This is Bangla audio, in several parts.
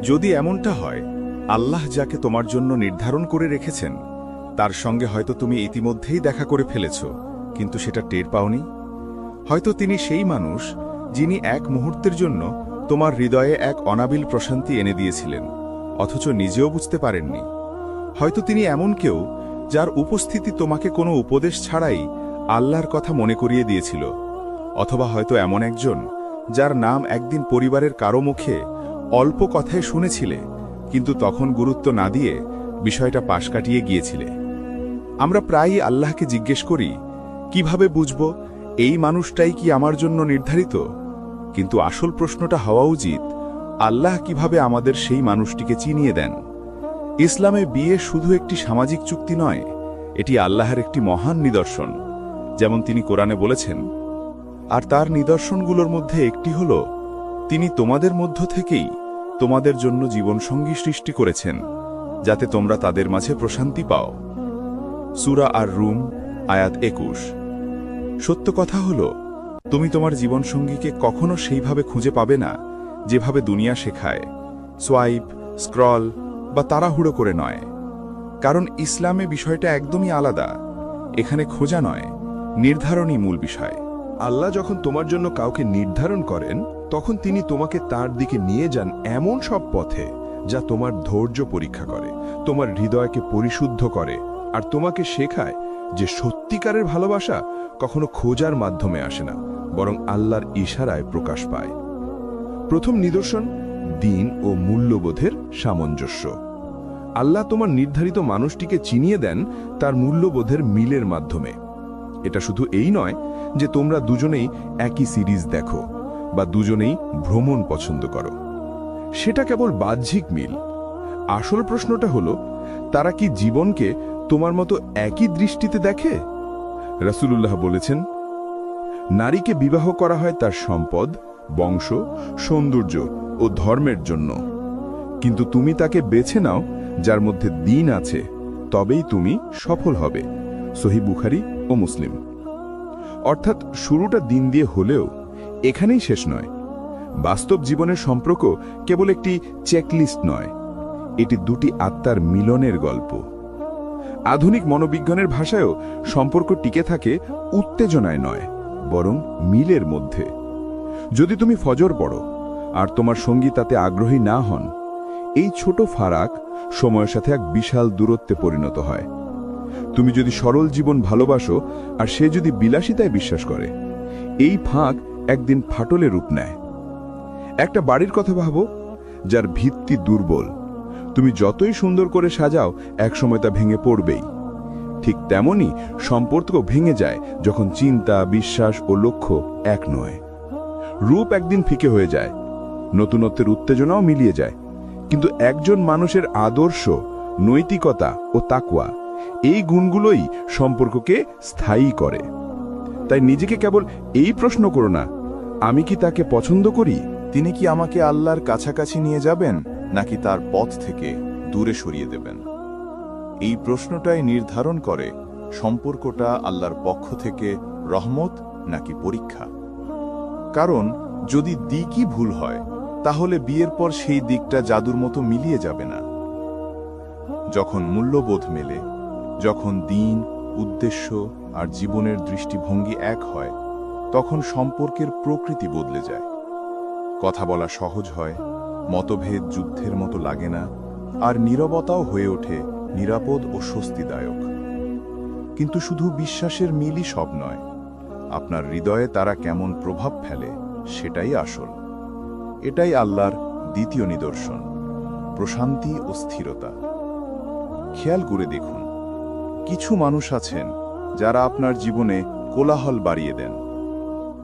যদি এমনটা হয়, আল্লাহ যাকে তোমার জন্য নির্ধারণ করে রেখেছেন তার সঙ্গে হয়তো তুমি ইতিমধ্যেই দেখা করে ফেলেছ, কিন্তু সেটা টের পাওনি। হয়তো তিনি সেই মানুষ যিনি এক মুহূর্তের জন্য তোমার হৃদয়ে এক অনাবিল প্রশান্তি এনে দিয়েছিলেন, অথচ নিজেও বুঝতে পারেননি। হয়তো তিনি এমন কেউ যার উপস্থিতি তোমাকে কোনো উপদেশ ছাড়াই আল্লাহর কথা মনে করিয়ে দিয়েছিল, অথবা হয়তো এমন একজন যার নাম একদিন পরিবারের কারো মুখে অল্প কথায় শুনেছিলে, কিন্তু তখন গুরুত্ব না দিয়ে বিষয়টা পাশ কাটিয়ে গিয়েছিলে। আমরা প্রায়ই আল্লাহকে জিজ্ঞেস করি, কিভাবে বুঝব এই মানুষটাই কি আমার জন্য নির্ধারিত? কিন্তু আসল প্রশ্নটা হওয়া উচিত, আল্লাহ কিভাবে আমাদের সেই মানুষটিকে চিনিয়ে দেন। ইসলামে বিয়ে শুধু একটি সামাজিক চুক্তি নয়, এটি আল্লাহর একটি মহান নিদর্শন, যেমন তিনি কোরআনে বলেছেন। আর তার নিদর্শনগুলোর মধ্যে একটি হল, তিনি তোমাদের মধ্য থেকেই তোমাদের জন্য জীবনসঙ্গী সৃষ্টি করেছেন, যাতে তোমরা তাদের মাঝে প্রশান্তি পাও। সূরা আর রুম, আয়াত 21। সত্য কথা হল, তুমি তোমার জীবনসঙ্গীকে কখনো সেইভাবে খুঁজে পাবে না যেভাবে দুনিয়া শেখায়, সোয়াইপ, স্ক্রল বা তাড়াহুড়ো করে নয়। কারণ ইসলামে বিষয়টা একদমই আলাদা। এখানে খোঁজা নয়, নির্ধারণই মূল বিষয়। আল্লাহ যখন তোমার জন্য কাউকে নির্ধারণ করেন, তখন তিনি তোমাকে তার দিকে নিয়ে যান এমন সব পথে যা তোমার ধৈর্য পরীক্ষা করে, তোমার হৃদয়কে পরিশুদ্ধ করে, আর তোমাকে শেখায় যে সত্যিকারের ভালোবাসা কখনো খোঁজার মাধ্যমে আসে না, বরং আল্লাহর ইশারায় প্রকাশ পায়। প্রথম নিদর্শন, দিন ও মূল্যবোধের সামঞ্জস্য। আল্লাহ তোমার নির্ধারিত মানুষটিকে চিনিয়ে দেন তার মূল্যবোধের মিলের মাধ্যমে। এটা শুধু এই নয় যে তোমরা দুজনেই একই সিরিজ দেখো বা দুজনেই ভ্রমণ পছন্দ করো, সেটা কেবল বাহ্যিক মিল। আসল প্রশ্নটা হলো, তারা কি জীবনকে তোমার মতো একই দৃষ্টিতে দেখে? রাসূলুল্লাহ বলেছেন, নারীকে বিবাহ করা হয় তার সম্পদ, বংশ, সৌন্দর্য ও ধর্মের জন্য, কিন্তু তুমি তাকে বেছে নাও যার মধ্যে দ্বীন আছে, তবেই তুমি সফল হবে। সহিহ বুখারী ও মুসলিম। অর্থাৎ শুরুটা দিন দিয়ে হলেও এখানেই শেষ নয়। বাস্তব জীবনের সম্পর্ক কেবল একটি চেকলিস্ট নয়, এটি দুটি আত্মার মিলনের গল্প। আধুনিক মনোবিজ্ঞানের ভাষায়ও সম্পর্ক টিকে থাকে উত্তেজনায় নয়, বরং মিলের মধ্যে। যদি তুমি ফজর পড়ো আর তোমার সঙ্গী তাতে আগ্রহী না হন, এই ছোট ফারাক সময়ের সাথে এক বিশাল দূরত্বে পরিণত হয়। তুমি যদি সরল জীবন ভালোবাসো আর সে যদি বিলাসিতায় বিশ্বাস করে, এই ফাঁক একদিন ফাটলে রূপ নেয়। একটা বাড়ির কথা ভাবো, যার ভিত্তি দুর্বল। তুমি যতই সুন্দর করে সাজাও, একসময় তা ভেঙে পড়বেই। ঠিক তেমনি সম্পর্ক ভেঙে যায় যখন চিন্তা, বিশ্বাস ও লক্ষ্য এক নয়। রূপ একদিন ফিকে হয়ে যায়, নতুনত্বের উত্তেজনাও মিলিয়ে যায়, কিন্তু একজন মানুষের আদর্শ, নৈতিকতা ও তাকওয়া, এই গুণগুলোই সম্পর্ককে স্থায়ী করে। তাই নিজেকে কেবল এই প্রশ্ন করো না, আমি কি তাকে পছন্দ করি? তিনি কি আমাকে আল্লাহর কাছাকাছি নিয়ে যাবেন, নাকি তার পথ থেকে দূরে সরিয়ে দেবেন? এই প্রশ্নটাই নির্ধারণ করে সম্পর্কটা আল্লাহর পক্ষ থেকে রহমত নাকি পরীক্ষা। কারণ যদি দিকই ভুল হয়, তাহলে বিয়ের পর সেই দিকটা জাদুর মতো মিলিয়ে যাবে না। যখন মূল্যবোধ মেলে, যখন দিন, উদ্দেশ্য আর জীবনের দৃষ্টিভঙ্গি এক হয়, তখন সম্পর্কের প্রকৃতি বদলে যায়। কথা বলা সহজ হয়, মতভেদ যুদ্ধের মতো লাগে না, আর নীরবতাও হয়ে ওঠে নিরাপদ ও স্বস্তিদায়ক। কিন্তু শুধু বিশ্বাসের মিলই সব নয়, আপনার হৃদয়ে তারা কেমন প্রভাব ফেলে সেটাই আসল। এটাই আল্লাহর দ্বিতীয় নিদর্শন, প্রশান্তি ও স্থিরতা। খেয়াল করে দেখুন, কিছু মানুষ আছেন যারা আপনার জীবনে কোলাহল বাড়িয়ে দেন।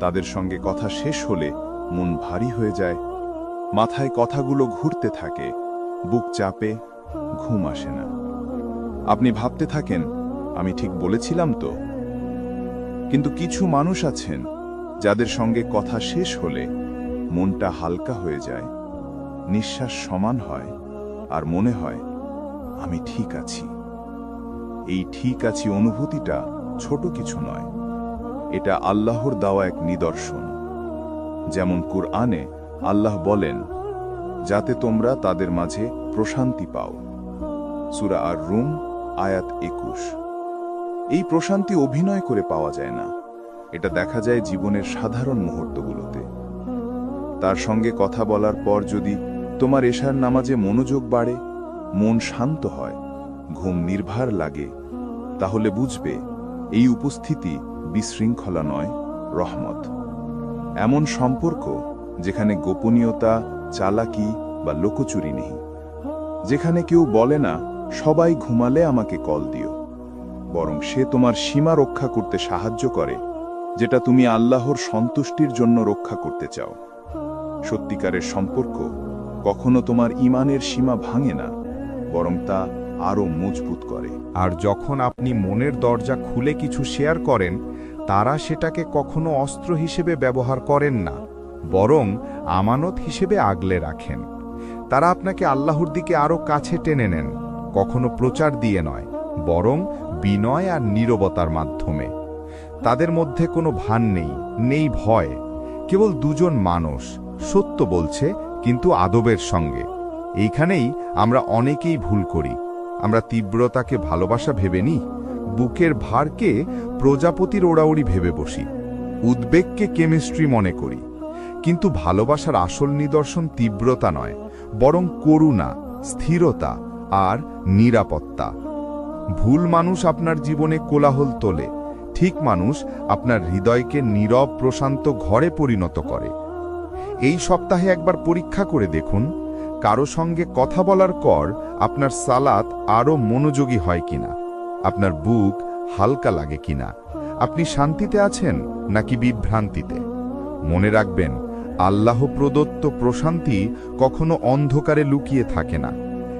তাদের সঙ্গে কথা শেষ হলে মন ভারী হয়ে যায়, মাথায় কথাগুলো ঘুরতে থাকে, বুক চাপে, ঘুম আসে না। আপনি ভাবতে থাকেন, আমি ঠিক বলেছিলাম তো? কিন্তু কিছু মানুষ আছেন যাদের সঙ্গে কথা শেষ হলে মনটা হালকা হয়ে যায়, নিঃশ্বাস সমান হয়, আর মনে হয় আমি ঠিক আছি। এই ঠিক আছি অনুভূতিটা ছোট কিছু নয়, এটা আল্লাহর দেওয়া এক নিদর্শন। যেমন কুরআনে আল্লাহ বলেন, যাতে তোমরা তাদের মাঝে প্রশান্তি পাও। সূরা আর রুম আয়াত 21। এই প্রশান্তি অভিনয় করে পাওয়া যায় না, এটা দেখা যায় জীবনের সাধারণ মুহূর্তগুলোতে। তার সঙ্গে কথা বলার পর যদি তোমার এশার নামাজে মনোযোগ বাড়ে, মন শান্ত হয়, ঘুম নির্ভার লাগে, তাহলে বুঝবে এই উপস্থিতি বিশৃঙ্খলা নয়, রহমত। এমন সম্পর্ক যেখানে গোপনীয়তা, চালাকি বা লোকচুরি নেই, যেখানে কেউ বলে না সবাই ঘুমালে আমাকে কল দিও, বরং সে তোমার সীমা রক্ষা করতে সাহায্য করে, যেটা তুমি আল্লাহর সন্তুষ্টির জন্য রক্ষা করতে চাও। সত্যিকারের সম্পর্ক কখনো তোমার ঈমানের সীমা ভাঙে না, বরং তা আরও মজবুত করে। আর যখন আপনি মনের দরজা খুলে কিছু শেয়ার করেন, তারা সেটাকে কখনো অস্ত্র হিসেবে ব্যবহার করেন না, বরং আমানত হিসেবে আগলে রাখেন। তারা আপনাকে আল্লাহর দিকে আরও কাছে টেনে নেন, কখনো প্রচার দিয়ে নয়, বরং বিনয় আর নীরবতার মাধ্যমে। তাদের মধ্যে কোনো ভান নেই ভয়, কেবল দুজন মানুষ সত্য বলছে কিন্তু আদবের সঙ্গে। এইখানেই আমরা অনেকেই ভুল করি। আমরা তীব্রতাকে ভালোবাসা ভেবে নিই, বুকের ভারকে প্রজাপতির ওড়াউড়ি ভেবে বসি, উদ্বেগকে কেমিস্ট্রি মনে করি। কিন্তু ভালোবাসার আসল নিদর্শন তীব্রতা নয়, বরং করুণা, স্থিরতা আর নিরাপত্তা। ভুল মানুষ আপনার জীবনে কোলাহল তোলে, ঠিক মানুষ আপনার হৃদয়কে নীরব প্রশান্ত ঘরে পরিণত করে। এই সপ্তাহে একবার পরীক্ষা করে দেখুন, কারো সঙ্গে কথা বলার পর আপনার সালাত আরও মনোযোগী হয় কিনা, আপনার বুক হালকা লাগে কিনা, আপনি শান্তিতে আছেন নাকি বিভ্রান্তিতে। মনে রাখবেন, আল্লাহ প্রদত্ত প্রশান্তি কখনো অন্ধকারে লুকিয়ে থাকে না,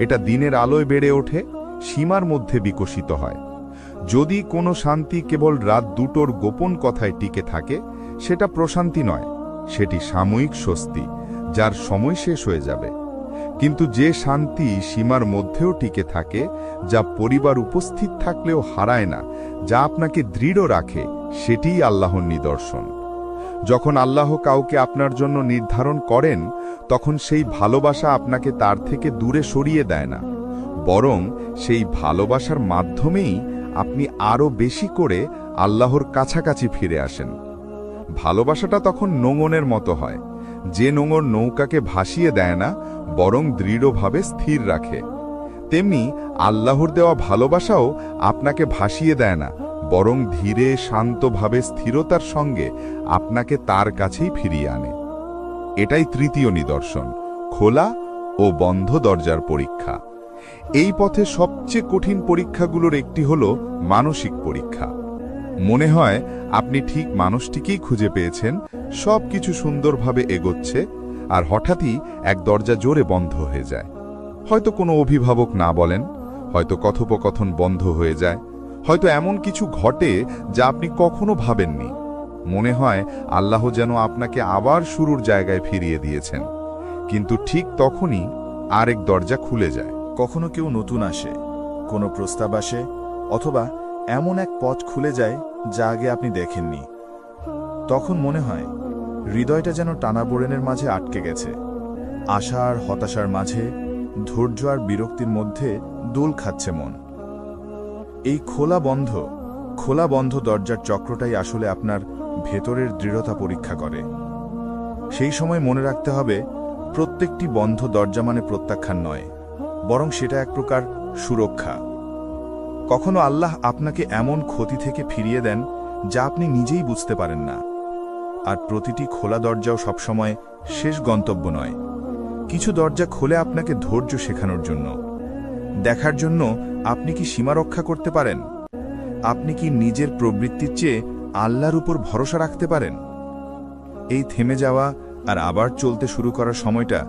এটা দিনের আলোয় বেড়ে ওঠে, সীমার মধ্যে বিকশিত হয়। যদি কোনো শান্তি কেবল রাত দুটোর গোপন কথায় টিকে থাকে, সেটা প্রশান্তি নয়, সেটি সাময়িক স্বস্তি, যার সময় শেষ হয়ে যাবে। কিন্তু যে শান্তি সীমার মধ্যেও টিকে থাকে, যা পরিবার উপস্থিত থাকলেও হারায় না, যা আপনাকে দৃঢ় রাখে, সেটিই আল্লাহর নিদর্শন। যখন আল্লাহ কাউকে আপনার জন্য নির্ধারণ করেন, তখন সেই ভালোবাসা আপনাকে তার থেকে দূরে সরিয়ে দেয় না, বরং সেই ভালোবাসার মাধ্যমেই আপনি আরও বেশি করে আল্লাহর কাছাকাছি ফিরে আসেন। ভালোবাসাটা তখন নোঙনের মতো হয়, যে নোঙর নৌকাকে ভাসিয়ে দেয় না, বরং দৃঢ়ভাবে স্থির রাখে। তেমনি আল্লাহর দেওয়া ভালোবাসাও আপনাকে ভাসিয়ে দেয় না, বরং ধীরে শান্তভাবে স্থিরতার সঙ্গে আপনাকে তার কাছেই ফিরিয়ে আনে। এটাই তৃতীয় নিদর্শন, খোলা ও বন্ধ দরজার পরীক্ষা। এই পথে সবচেয়ে কঠিন পরীক্ষাগুলোর একটি হল মানসিক পরীক্ষা। মনে হয় আপনি ঠিক মানুষটিকেই খুঁজে পেয়েছেন, সব কিছু সুন্দরভাবে এগোচ্ছে, আর হঠাৎই এক দরজা জোরে বন্ধ হয়ে যায়। হয়তো কোনো অভিভাবক না বলেন, হয়তো কথোপকথন বন্ধ হয়ে যায়, হয়তো এমন কিছু ঘটে যা আপনি কখনো ভাবেননি। মনে হয় আল্লাহ যেন আপনাকে আবার শুরুর জায়গায় ফিরিয়ে দিয়েছেন, কিন্তু ঠিক তখনই আরেক দরজা খুলে যায়। কখনো কেউ নতুন আসে, কোনো প্রস্তাব আসে, অথবা এমন এক পথ খুলে যায় যা আগে আপনি দেখেননি। তখন মনে হয় হৃদয়টা যেন টানাপোড়েনের মাঝে আটকে গেছে। আশা আর হতাশার মাঝে, ধৈর্য আর বিরক্তির মধ্যে দোল খাচ্ছে মন। এই খোলা বন্ধ দরজার চক্রটাই আসলে আপনার ভেতরের দৃঢ়তা পরীক্ষা করে। সেই সময় মনে রাখতে হবে, প্রত্যেকটি বন্ধ দরজা মানে প্রত্যাখ্যান নয়, বরং সেটা এক প্রকার সুরক্ষা। কখনো আল্লাহ আপনাকে এমন ক্ষতি থেকে ফিরিয়ে দেন যা আপনি নিজেই বুঝতে পারেন না। আর প্রতিটি খোলা দরজাও সবসময় শেষ গন্তব্য নয়। কিছু দরজা খোলে আপনাকে ধৈর্য শেখানোর জন্য, দেখার জন্য আপনি কি সীমা রক্ষা করতে পারেন, আপনি কি নিজের প্রবৃত্তির চেয়ে আল্লাহর উপর ভরসা রাখতে পারেন। এই থেমে যাওয়া আর আবার চলতে শুরু করার সময়টা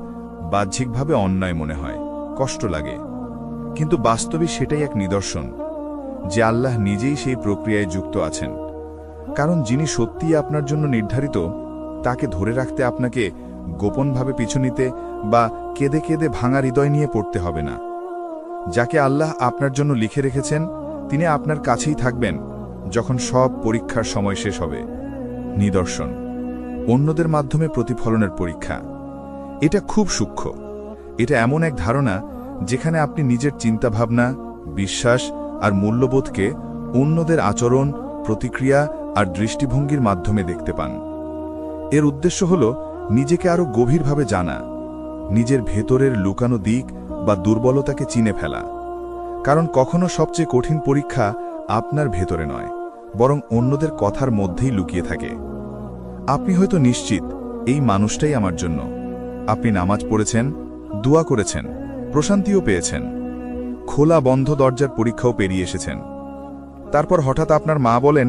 বাহ্যিকভাবে অন্যায় মনে হয়, কষ্ট লাগে, কিন্তু বাস্তবে সেটাই এক নিদর্শন যে আল্লাহ নিজেই সেই প্রক্রিয়ায় যুক্ত আছেন। কারণ যিনি সত্যিই আপনার জন্য নির্ধারিত, তাকে ধরে রাখতে আপনাকে গোপনভাবে পিছু নিতে বা কেঁদে কেঁদে ভাঙা হৃদয় নিয়ে পড়তে হবে না। যাকে আল্লাহ আপনার জন্য লিখে রেখেছেন, তিনি আপনার কাছেই থাকবেন যখন সব পরীক্ষার সময় শেষ হবে। নিদর্শন, অন্যদের মাধ্যমে প্রতিফলনের পরীক্ষা। এটা খুব সূক্ষ্ম, এটা এমন এক ধারণা যেখানে আপনি নিজের চিন্তাভাবনা, বিশ্বাস আর মূল্যবোধকে অন্যদের আচরণ, প্রতিক্রিয়া আর দৃষ্টিভঙ্গির মাধ্যমে দেখতে পান। এর উদ্দেশ্য হল নিজেকে আরও গভীরভাবে জানা, নিজের ভেতরের লুকানো দিক বা দুর্বলতাকে চিনে ফেলা। কারণ কখনো সবচেয়ে কঠিন পরীক্ষা আপনার ভেতরে নয়, বরং অন্যদের কথার মধ্যেই লুকিয়ে থাকে। আপনি হয়তো নিশ্চিত এই মানুষটাই আমার জন্য। আপনি নামাজ পড়েছেন, দোয়া করেছেন, প্রশান্তিও পেয়েছেন, খোলা বন্ধ দরজার পরীক্ষাও পেরিয়ে এসেছেন। তারপর হঠাৎ আপনার মা বলেন,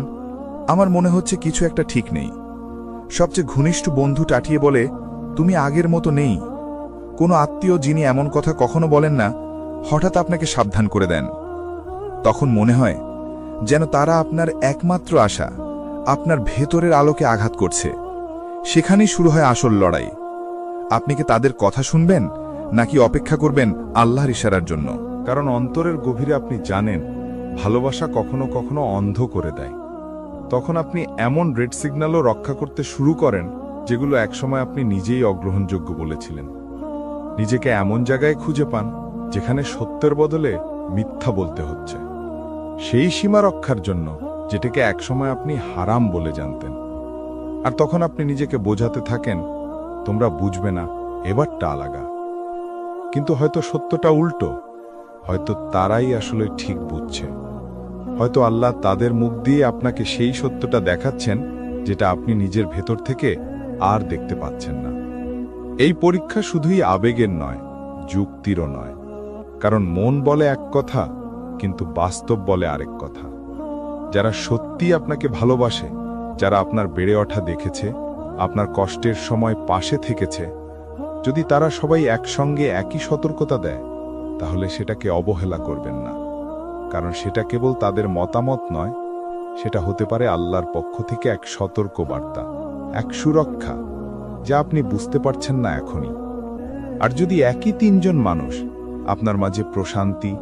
আমার মনে হচ্ছে কিছু একটা ঠিক নেই। সবচেয়ে ঘনিষ্ঠ বন্ধু টাটিয়ে বলে, তুমি আগের মতো নেই। কোনো আত্মীয় যিনি এমন কথা কখনো বলেন না, হঠাৎ আপনাকে সাবধান করে দেন। তখন মনে হয় যেন তারা আপনার একমাত্র আশা, আপনার ভেতরের আলোকে আঘাত করছে। সেখানেই শুরু হয় আসল লড়াই। আপনি কি তাদের কথা শুনবেন, নাকি অপেক্ষা করবেন আল্লাহর ইশারার জন্য? কারণ অন্তরের গভীরে আপনি জানেন ভালোবাসা কখনো কখনো অন্ধ করে দেয়। তখন আপনি এমন রেড সিগন্যালও রক্ষা করতে শুরু করেন যেগুলো একসময় আপনি নিজেই অগ্রহণযোগ্য বলেছিলেন। নিজেকে এমন জায়গায় খুঁজে পান যেখানে সত্যের বদলে মিথ্যা বলতে হচ্ছে, সেই সীমা রক্ষার জন্য যেটাকে একসময় আপনি হারাম বলে জানতেন। আর তখন আপনি নিজেকে বোঝাতে থাকেন, তোমরা বুঝবে না, এবারটা আলাগা। কিন্তু হয়তো সত্যটা উল্টো, হয়তো তারাই আসলে ঠিক বুঝছে। হয়তো আল্লাহ তাদের মুখ দিয়ে আপনাকে সেই সত্যটা দেখাচ্ছেন যেটা আপনি নিজের ভেতর থেকে আর দেখতে পাচ্ছেন না। এই পরীক্ষা শুধুই আবেগের নয়, যুক্তিরও নয়। কারণ মন বলে এক কথা, কিন্তু বাস্তব বলে আরেক কথা। যারা সত্যি আপনাকে ভালোবাসে, যারা আপনার বেড়ে ওঠা দেখেছে, আপনার কষ্টের সময় পাশে থেকেছে, যদি তারা সবাই একসঙ্গে একই সতর্কতা দেয়, তাহলে সেটাকে অবহেলা করবেন না। কারণ সেটা কেবল তাদের মতামত নয়, সেটা হতে পারে আল্লাহর পক্ষ থেকে এক সতর্ক বার্তা, এক সুরক্ষা, যা আপনি বুঝতে পারছেন না এখনই। আর যদি একই তিনজন মানুষ আপনার মাঝে প্রশান্তি,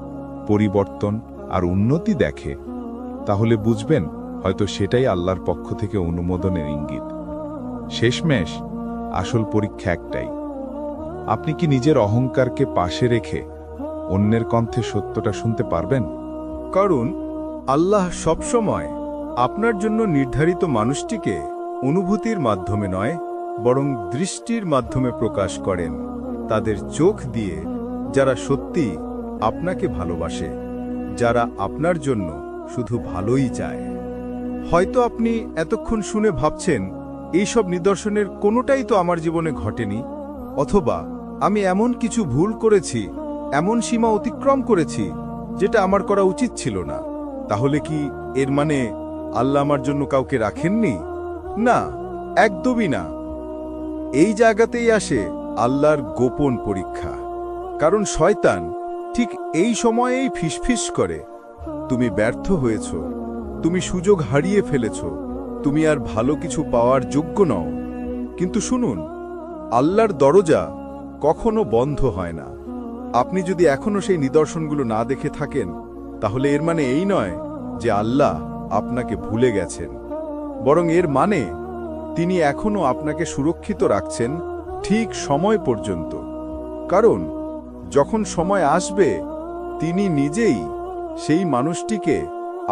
পরিবর্তন আর উন্নতি দেখে, তাহলে বুঝবেন হয়তো সেটাই আল্লাহর পক্ষ থেকে অনুমোদনের ইঙ্গিত। শেষমেশ আসল পরীক্ষা একটাই, আপনি কি নিজের অহংকারকে পাশে রেখে অন্যের কণ্ঠে সত্যটা শুনতে পারবেন? কারণ আল্লাহ সবসময় আপনার জন্য নির্ধারিত মানুষটিকে অনুভূতির মাধ্যমে নয়, বরং দৃষ্টির মাধ্যমে প্রকাশ করেন, তাদের চোখ দিয়ে, যারা সত্যি আপনাকে ভালোবাসে, যারা আপনার জন্য শুধু ভালোই চায়। হয়তো আপনি এতক্ষণ শুনে ভাবছেন, এইসব নিদর্শনের কোনোটাই তো আমার জীবনে ঘটেনি, অথবা আমি এমন কিছু ভুল করেছি, এমন সীমা অতিক্রম করেছি যেটা আমার করা উচিত ছিল না। তাহলে কি এর মানে আল্লাহ আমার জন্য কাউকে রাখেননি? না, একদমই না। এই জায়গাতেই আসে আল্লাহর গোপন পরীক্ষা। কারণ শয়তান ঠিক এই সময়েই ফিসফিস করে, তুমি ব্যর্থ হয়েছ, তুমি সুযোগ হারিয়ে ফেলেছ, তুমি আর ভালো কিছু পাওয়ার যোগ্য নও। কিন্তু শুনুন, আল্লাহর দরজা কখনো বন্ধ হয় না। আপনি যদি এখনো সেই নিদর্শনগুলো না দেখে থাকেন, তাহলে এর মানে এই নয় যে আল্লাহ আপনাকে ভুলে গেছেন, বরং এর মানে তিনি এখনো আপনাকে সুরক্ষিত রাখছেন ঠিক সময় পর্যন্ত। কারণ যখন সময় আসবে, তিনি নিজেই সেই মানুষটিকে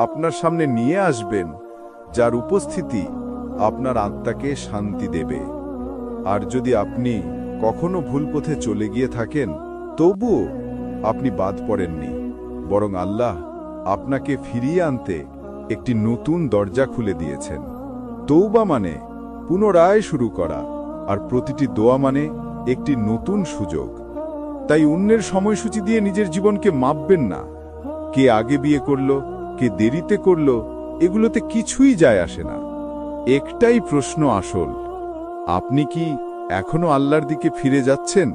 আপনার সামনে নিয়ে আসবেন, যার উপস্থিতি আপনার আত্মাকে শান্তি দেবে। আর যদি আপনি কখনো ভুল পথে চলে গিয়ে থাকেন, তবুও আপনি বাদ পড়েননি, বরং আল্লাহ আপনাকে ফিরিয়ে আনতে একটি নতুন দরজা খুলে দিয়েছেন। তৌবা মানে পুনরায় শুরু করা, আর প্রতিটি দোয়া মানে একটি নতুন সুযোগ। তাই অন্যের সময়সূচি দিয়ে নিজের জীবনকে মাপবেন না। কে আগে বিয়ে করলো, কে দেরিতে করলো, এগুলোতে কিছুই যায় আসে না। একটাই প্রশ্ন আসল, আপনি কি এখনো আল্লাহর দিকে ফিরে যাচ্ছেন?